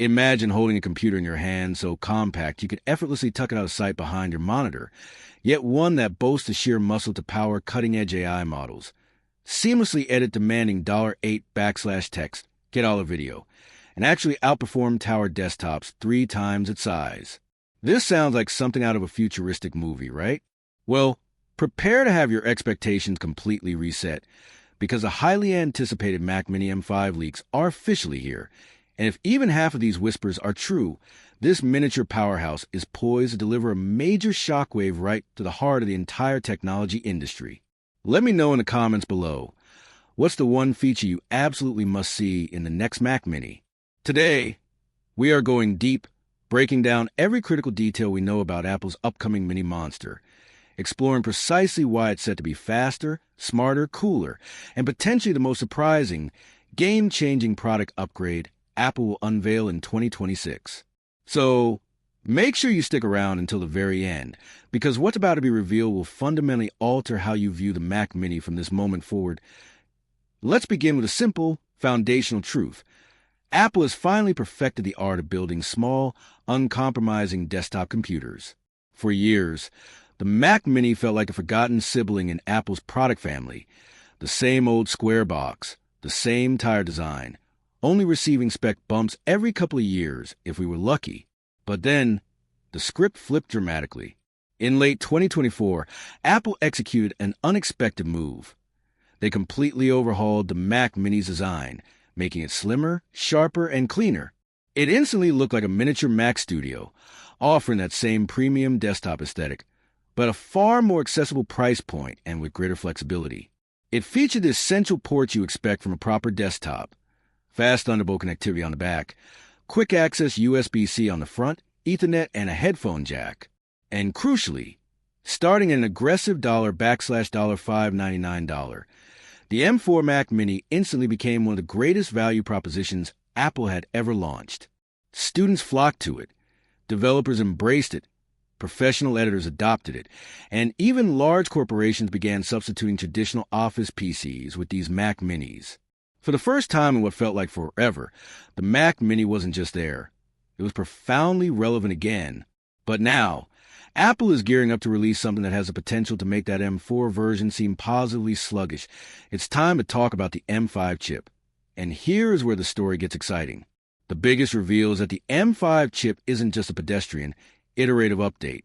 Imagine holding a computer in your hand so compact you could effortlessly tuck it out of sight behind your monitor, yet one that boasts the sheer muscle to power cutting-edge AI models. Seamlessly edit demanding $8 / text, get all the video, and actually outperform tower desktops 3 times its size. This sounds like something out of a futuristic movie, right? Well, prepare to have your expectations completely reset, because the highly anticipated Mac Mini M5 leaks are officially here. And if even half of these whispers are true, this miniature powerhouse is poised to deliver a major shockwave right to the heart of the entire technology industry. Let me know in the comments below, what's the one feature you absolutely must see in the next Mac Mini? Today, we are going deep, breaking down every critical detail we know about Apple's upcoming mini monster, exploring precisely why it's set to be faster, smarter, cooler, and potentially the most surprising, game-changing product upgrade Apple will unveil in 2026. So, make sure you stick around until the very end, because what's about to be revealed will fundamentally alter how you view the Mac Mini from this moment forward. Let's begin with a simple, foundational truth. Apple has finally perfected the art of building small, uncompromising desktop computers. For years, the Mac Mini felt like a forgotten sibling in Apple's product family. The same old square box, the same tire design, only receiving spec bumps every couple of years if we were lucky. But then, the script flipped dramatically. In late 2024, Apple executed an unexpected move. They completely overhauled the Mac Mini's design, making it slimmer, sharper, and cleaner. It instantly looked like a miniature Mac Studio, offering that same premium desktop aesthetic, but a far more accessible price point and with greater flexibility. It featured the essential ports you expect from a proper desktop: fast Thunderbolt connectivity on the back, quick access USB-C on the front, Ethernet, and a headphone jack. And crucially, starting at an aggressive $599, the M4 Mac Mini instantly became one of the greatest value propositions Apple had ever launched. Students flocked to it, developers embraced it, professional editors adopted it, and even large corporations began substituting traditional Office PCs with these Mac Minis. For the first time in what felt like forever, the Mac Mini wasn't just there. It was profoundly relevant again. But now, Apple is gearing up to release something that has the potential to make that M4 version seem positively sluggish. It's time to talk about the M5 chip. And here is where the story gets exciting. The biggest reveal is that the M5 chip isn't just a pedestrian, iterative update.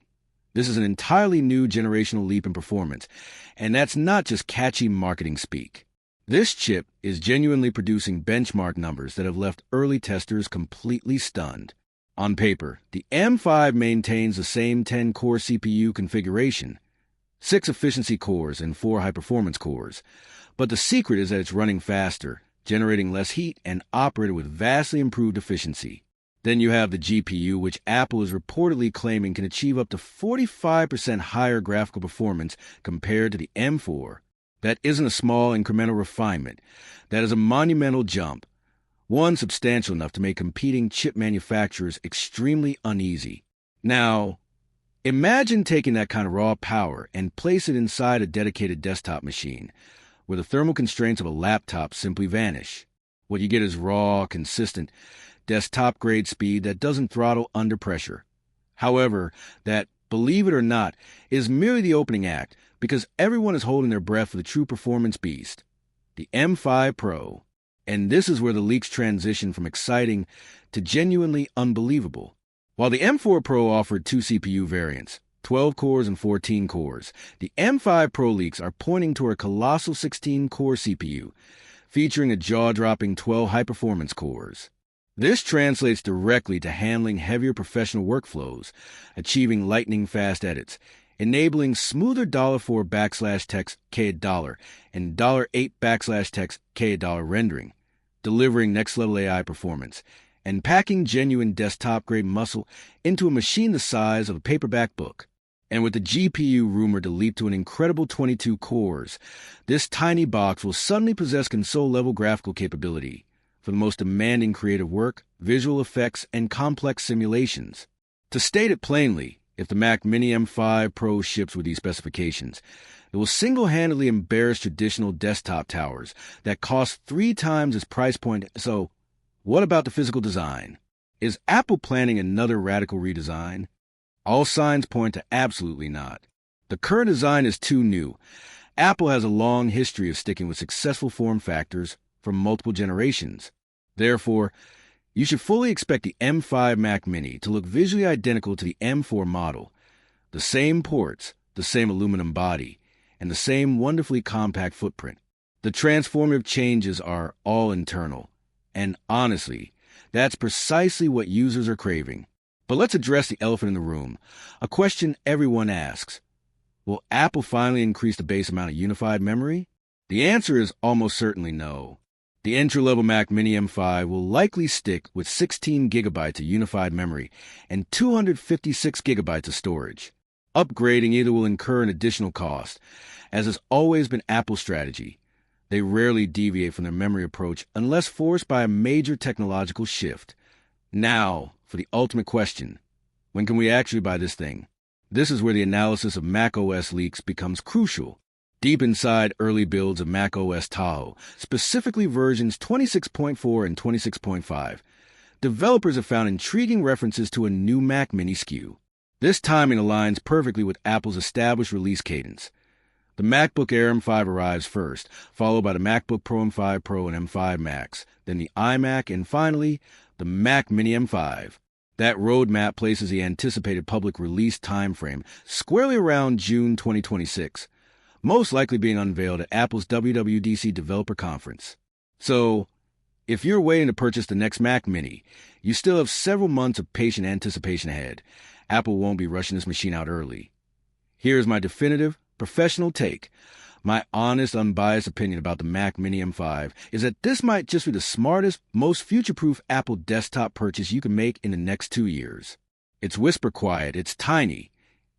This is an entirely new generational leap in performance, and that's not just catchy marketing speak. This chip is genuinely producing benchmark numbers that have left early testers completely stunned. On paper, the M5 maintains the same 10-core CPU configuration, 6 efficiency cores and 4 high-performance cores, but the secret is that it's running faster, generating less heat, and operated with vastly improved efficiency. Then you have the GPU, which Apple is reportedly claiming can achieve up to 45% higher graphical performance compared to the M4. That isn't a small incremental refinement. That is a monumental jump, one substantial enough to make competing chip manufacturers extremely uneasy. Now, imagine taking that kind of raw power and place it inside a dedicated desktop machine, where the thermal constraints of a laptop simply vanish. What you get is raw, consistent, desktop-grade speed that doesn't throttle under pressure. However, that, believe it or not, is merely the opening act, because everyone is holding their breath for the true performance beast, the M5 Pro. And this is where the leaks transition from exciting to genuinely unbelievable. While the M4 Pro offered 2 CPU variants, 12 cores and 14 cores, the M5 Pro leaks are pointing toward a colossal 16-core CPU, featuring a jaw-dropping 12 high-performance cores. This translates directly to handling heavier professional workflows, achieving lightning-fast edits, enabling smoother $4 / K $1 and $8 / K $1 rendering, delivering next-level AI performance, and packing genuine desktop-grade muscle into a machine the size of a paperback book. And with the GPU rumored to leap to an incredible 22 cores, this tiny box will suddenly possess console-level graphical capability for the most demanding creative work, visual effects, and complex simulations. To state it plainly, if the Mac Mini M5 Pro ships with these specifications, it will single-handedly embarrass traditional desktop towers that cost 3 times its price point. So, what about the physical design? Is Apple planning another radical redesign? All signs point to absolutely not. The current design is too new. Apple has a long history of sticking with successful form factors from multiple generations. Therefore, you should fully expect the M5 Mac Mini to look visually identical to the M4 model. The same ports, the same aluminum body, and the same wonderfully compact footprint. The transformative changes are all internal. And honestly, that's precisely what users are craving. But let's address the elephant in the room, a question everyone asks. Will Apple finally increase the base amount of unified memory? The answer is almost certainly no. The entry-level Mac Mini M5 will likely stick with 16 gigabytes of unified memory and 256 gigabytes of storage. Upgrading either will incur an additional cost, as has always been Apple's strategy. They rarely deviate from their memory approach unless forced by a major technological shift. Now, for the ultimate question. When can we actually buy this thing? This is where the analysis of macOS leaks becomes crucial. Deep inside early builds of macOS Tahoe, specifically versions 26.4 and 26.5, developers have found intriguing references to a new Mac Mini SKU. This timing aligns perfectly with Apple's established release cadence. The MacBook Air M5 arrives first, followed by the MacBook Pro M5 Pro and M5 Max, then the iMac, and finally, the Mac Mini M5. That roadmap places the anticipated public release timeframe squarely around June 2026, most likely being unveiled at Apple's WWDC Developer Conference. So, if you're waiting to purchase the next Mac Mini, you still have several months of patient anticipation ahead. Apple won't be rushing this machine out early. Here's my definitive, professional take. My honest, unbiased opinion about the Mac Mini M5 is that this might just be the smartest, most future-proof Apple desktop purchase you can make in the next 2 years. It's whisper quiet, it's tiny,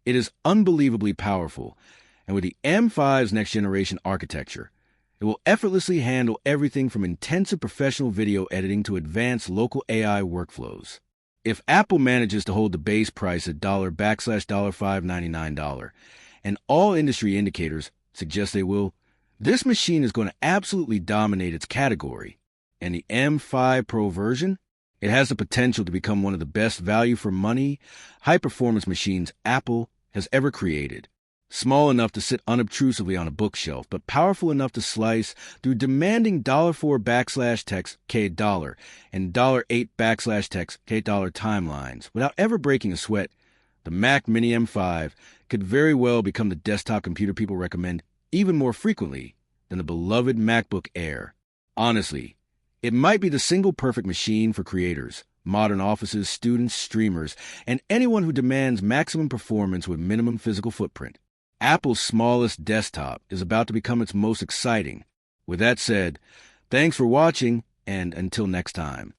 it is unbelievably powerful, and with the M5's next-generation architecture, it will effortlessly handle everything from intensive professional video editing to advanced local AI workflows. If Apple manages to hold the base price at $$599, and all industry indicators suggest they will, this machine is going to absolutely dominate its category. And the M5 Pro version? It has the potential to become one of the best value for money, high-performance machines Apple has ever created. Small enough to sit unobtrusively on a bookshelf, but powerful enough to slice through demanding $4/text $K$ and $8/text K$ timelines without ever breaking a sweat. The Mac Mini M5 could very well become the desktop computer people recommend even more frequently than the beloved MacBook Air. Honestly, it might be the single perfect machine for creators, modern offices, students, streamers, and anyone who demands maximum performance with minimum physical footprint. Apple's smallest desktop is about to become its most exciting. With that said, thanks for watching, and until next time.